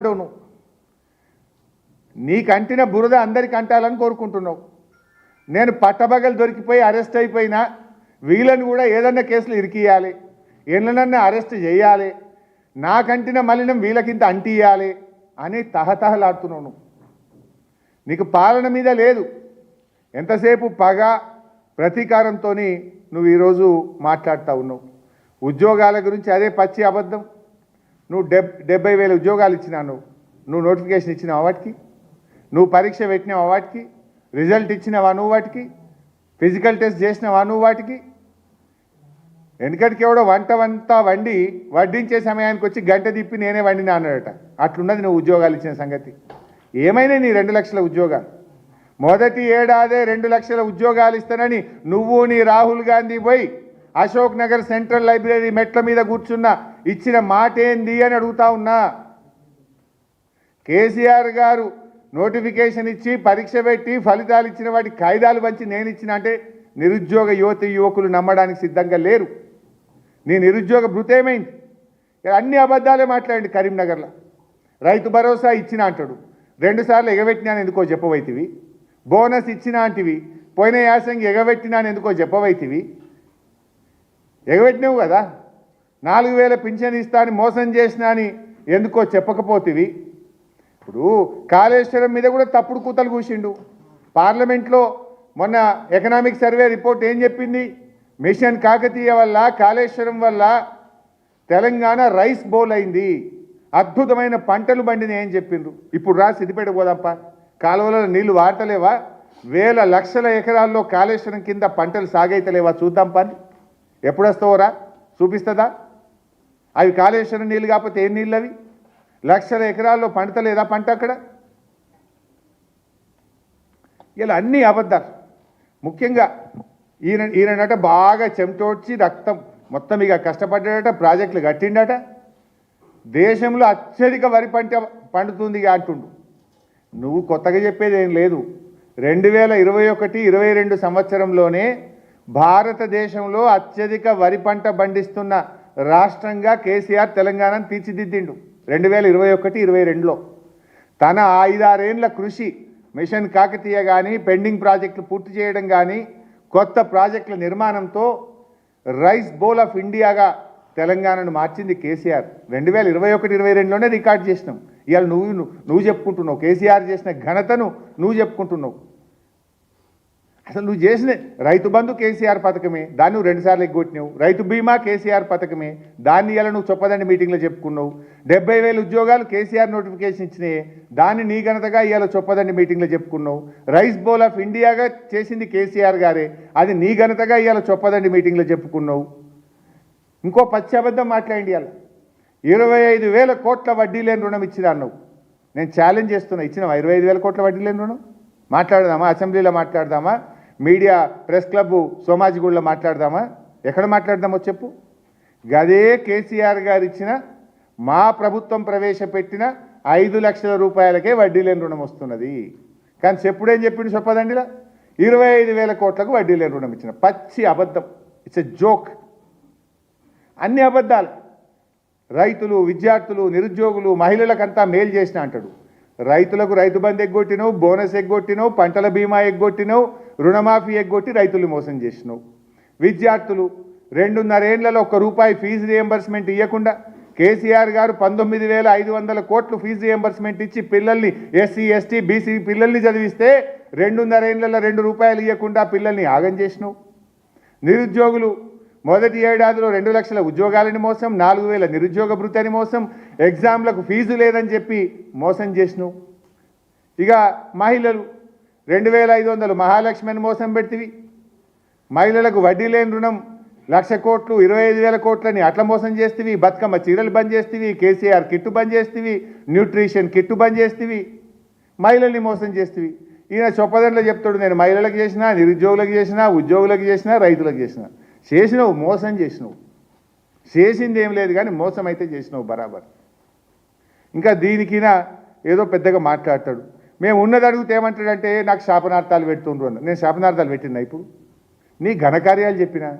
నువ్వు నీకంటిన బురద అందరికి అంటాలని కోరుకుంటున్నావు. నేను పట్టబగలు దొరికిపోయి అరెస్ట్ అయిపోయినా వీళ్ళని కూడా ఏదన్నా కేసులు ఇరికియాలి, ఎన్ననన్నా అరెస్ట్ చేయాలి, నాకంటిన మలినం వీళ్ళకింత అంటియాలి అని తహతహలాడుతున్నావు. నువ్వు నీకు పాలన మీద లేదు, ఎంతసేపు పగ ప్రతీకారంతో నువ్వు ఈరోజు మాట్లాడుతూ ఉన్నావు. ఉద్యోగాల గురించి అదే పచ్చి అబద్ధం. నువ్వు 70,000 ఉద్యోగాలు ఇచ్చినావు, నువ్వు నోటిఫికేషన్ ఇచ్చినావు వాటికి, నువ్వు పరీక్ష పెట్టినావా వాటికి, రిజల్ట్ ఇచ్చినావా నువ్వు వాటికి, ఫిజికల్ టెస్ట్ చేసినావా నువ్వు వాటికి. వెనకటికి ఎవడో వంట వండి వడ్డించే సమయానికి వచ్చి గంట తిప్పి నేనే వండినా అన్నాడట. అట్లున్నది నువ్వు ఉద్యోగాలు ఇచ్చిన సంగతి. ఏమైనా నీ 2 లక్షల ఉద్యోగాలు, మొదటి ఏడాదే 2 లక్షల ఉద్యోగాలు ఇస్తానని నువ్వు నీ రాహుల్ గాంధీ పోయి అశోక్ నగర్ సెంట్రల్ లైబ్రరీ మెట్ల మీద కూర్చున్న ఇచ్చిన మాట ఏంది అని అడుగుతా ఉన్నా. కేసీఆర్ గారు నోటిఫికేషన్ ఇచ్చి పరీక్ష పెట్టి ఫలితాలు ఇచ్చిన వాటి కాయిదాలు పంచి నేను ఇచ్చిన అంటే నిరుద్యోగ యువకులు నమ్మడానికి సిద్ధంగా లేరు. నీ నిరుద్యోగ భృతేమైంది? అన్ని అబద్ధాలే మాట్లాడండి. కరీంనగర్లో రైతు భరోసా ఇచ్చిన అంటాడు, 2 సార్లు ఎగబెట్టినాను ఎందుకో చెప్పవైతివి. బోనస్ ఇచ్చిన అంటివి, పోయిన యాసంగి ఎగబెట్టినాను ఎందుకో చెప్పవైతివి. ఎగబెట్టినావు కదా. 4,000 పింఛన్ ఇస్తా అని మోసం చేసినా అని ఎందుకో చెప్పకపోతివి. ఇప్పుడు కాళేశ్వరం మీద కూడా తప్పుడు కూతలు కూసిండు. పార్లమెంట్లో మొన్న ఎకనామిక్ సర్వే రిపోర్ట్ ఏం చెప్పింది? మిషన్ కాకతీయ వల్ల, కాళేశ్వరం వల్ల తెలంగాణ రైస్ బౌల్ అయింది, అద్భుతమైన పంటలు పండినాయి అని చెప్పిండ్రు. ఇప్పుడు రా సిద్దిపేట పోదాంపా, కాలువలలో నీళ్లు వాడతలేవా? వేల లక్షల ఎకరాల్లో కాళేశ్వరం కింద పంటలు సాగైతలేవా? చూద్దాం పని. ఎప్పుడు వస్తావోరా? చూపిస్తుందా? అవి కాళేశ్వరం నీళ్ళు కాకపోతే ఏం నీళ్ళు అవి? లక్షల ఎకరాల్లో పంటలేదా పంట అక్కడ? ఇలా అన్నీ అబద్ధాలు. ముఖ్యంగా ఈయనట బాగా చెమటోడ్చి రక్తం మొత్తం ఇక కష్టపడ్డాడట, ప్రాజెక్టులు కట్టిండట, దేశంలో అత్యధిక వరి పంట పండుతుంది అంటుండు. నువ్వు కొత్తగా చెప్పేది ఏం లేదు. 2021-22 సంవత్సరంలోనే భారతదేశంలో అత్యధిక వరి పంట పండిస్తున్న రాష్ట్రంగా కేసీఆర్ తెలంగాణను తీర్చిదిద్దిండు 2021-22లో. తన 5-6 ఏళ్ల కృషి, మిషన్ కాకతీయ కానీ, పెండింగ్ ప్రాజెక్టులు పూర్తి చేయడం కానీ, కొత్త ప్రాజెక్టుల నిర్మాణంతో రైస్ బౌల్ ఆఫ్ ఇండియాగా తెలంగాణను మార్చింది కేసీఆర్. 2021-22లోనే రికార్డ్ చేసినాం. ఇవాళ నువ్వు చెప్పుకుంటున్నావు కేసీఆర్ చేసిన ఘనతను నువ్వు చెప్పుకుంటున్నావు. అసలు నువ్వు చేసిన రైతు బంధు కేసీఆర్ పథకమే, దాన్ని నువ్వు 2 సార్లు ఎగ్గొట్టినావు. రైతు బీమా కేసీఆర్ పథకమే, దాన్ని ఇలా నువ్వు చొప్పదండి మీటింగ్లో చెప్పుకున్నావు. 70,000 ఉద్యోగాలు కేసీఆర్ నోటిఫికేషన్ ఇచ్చినాయి, దాన్ని నీ ఘనతగా ఇవాళ చొప్పదండి మీటింగ్లో చెప్పుకున్నావు. రైస్ బౌల్ ఆఫ్ ఇండియాగా చేసింది కేసీఆర్ గారే, అది నీ ఘనతగా ఇవాళ చొప్పదండి మీటింగ్లో చెప్పుకున్నావు. ఇంకో పచ్చి అబద్ధం మాట్లాడి ఇవాళ 25,000 కోట్ల వడ్డీ లేని రుణం ఇచ్చినా అన్నావు. నేను ఛాలెంజ్ చేస్తున్నా, ఇచ్చినావా 25,000 కోట్ల వడ్డీ లేని రుణం? మాట్లాడదామా? అసెంబ్లీలో మాట్లాడదామా? మీడియా ప్రెస్ క్లబ్ సోమాజిగూడలో మాట్లాడదామా? ఎక్కడ మాట్లాడదామో చెప్పు. గదే కేసీఆర్ గారు ఇచ్చిన, మా ప్రభుత్వం ప్రవేశపెట్టిన 5 లక్షల రూపాయలకే వడ్డీ లేని రుణం వస్తున్నది. కానీ చెప్పుడేం చెప్పిండు చెప్పదండిలా? 25,000 కోట్లకు వడ్డీ లేని రుణం ఇచ్చిన. పచ్చి అబద్ధం. It's a joke. అన్ని అబద్ధాలు. రైతులు, విద్యార్థులు, నిరుద్యోగులు, మహిళలకంతా మేలు చేసిన అంటాడు. రైతులకు రైతు బంధు ఎగ్గొట్టినావు, బోనస్ ఎగ్గొట్టినావు, పంటల బీమా ఎగ్గొట్టినావు, రుణమాఫీ ఎగ్గొట్టి రైతులు మోసం చేసినావు. విద్యార్థులు 2.5 ఏళ్లలో ₹1 ఫీజు రియంబర్స్మెంట్ ఇవ్వకుండా కేసీఆర్ గారు 19,500 కోట్లు ఫీజు రియంబర్స్మెంట్ ఇచ్చి పిల్లల్ని, ఎస్సీ ఎస్టీ బీసీ పిల్లల్ని చదివిస్తే 2.5 ఏళ్లలో ₹2 ఇవ్వకుండా పిల్లల్ని ఆగం చేసినావు. నిరుద్యోగులు మొదటి ఏడాదిలో 2 లక్షల ఉద్యోగాలని మోసం, 4,000 నిరుద్యోగ భృతిని మోసం, ఎగ్జామ్లకు ఫీజు లేదని చెప్పి మోసం చేసినావు. ఇక మహిళలు 2,500 మహాలక్ష్మిని మోసం పెడితివి. మహిళలకు వడ్డీ లేని రుణం 1,00,000 కోట్లు, 25,000 కోట్లని అట్లా మోసం చేస్తేవి. బతుకమ్మ చీరలు బంద్ చేస్తేవి, కేసీఆర్ కిట్టు బంద్ చేస్తేవి, న్యూట్రిషన్ కిట్టు బంద్ చేస్తేవి, మహిళల్ని మోసం చేస్తేవి. ఈయన చొప్పదండ్లో చెప్తాడు, నేను మహిళలకు చేసినా, నిరుద్యోగులకు చేసినా, ఉద్యోగులకు చేసినా, రైతులకు చేసినావు, మోసం చేసినావు. చేసింది ఏం లేదు కానీ మోసం అయితే చేసినావు బరాబర్. ఇంకా దీనికినా ఏదో పెద్దగా మాట్లాడతాడు. మేము ఉన్నది అడిగితే ఏమంటాడంటే నాకు శాపనార్థాలు పెడుతుండ్రు అన్న. నేను శాపనార్థాలు పెట్టినా? ఇప్పుడు నీ ఘనకార్యాలు చెప్పినా,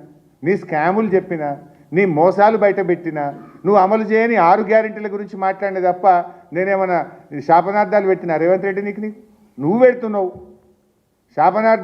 నీ స్కాములు చెప్పినా, నీ మోసాలు బయట పెట్టినా నువ్వు అమలు చేయని 6 గ్యారెంటీల గురించి మాట్లాడిన తప్ప నేనేమన్నా శాపనార్థాలు పెట్టినా రేవంత్ రెడ్డి నీకు నువ్వు పెడుతున్నావు శాపనార్థాలు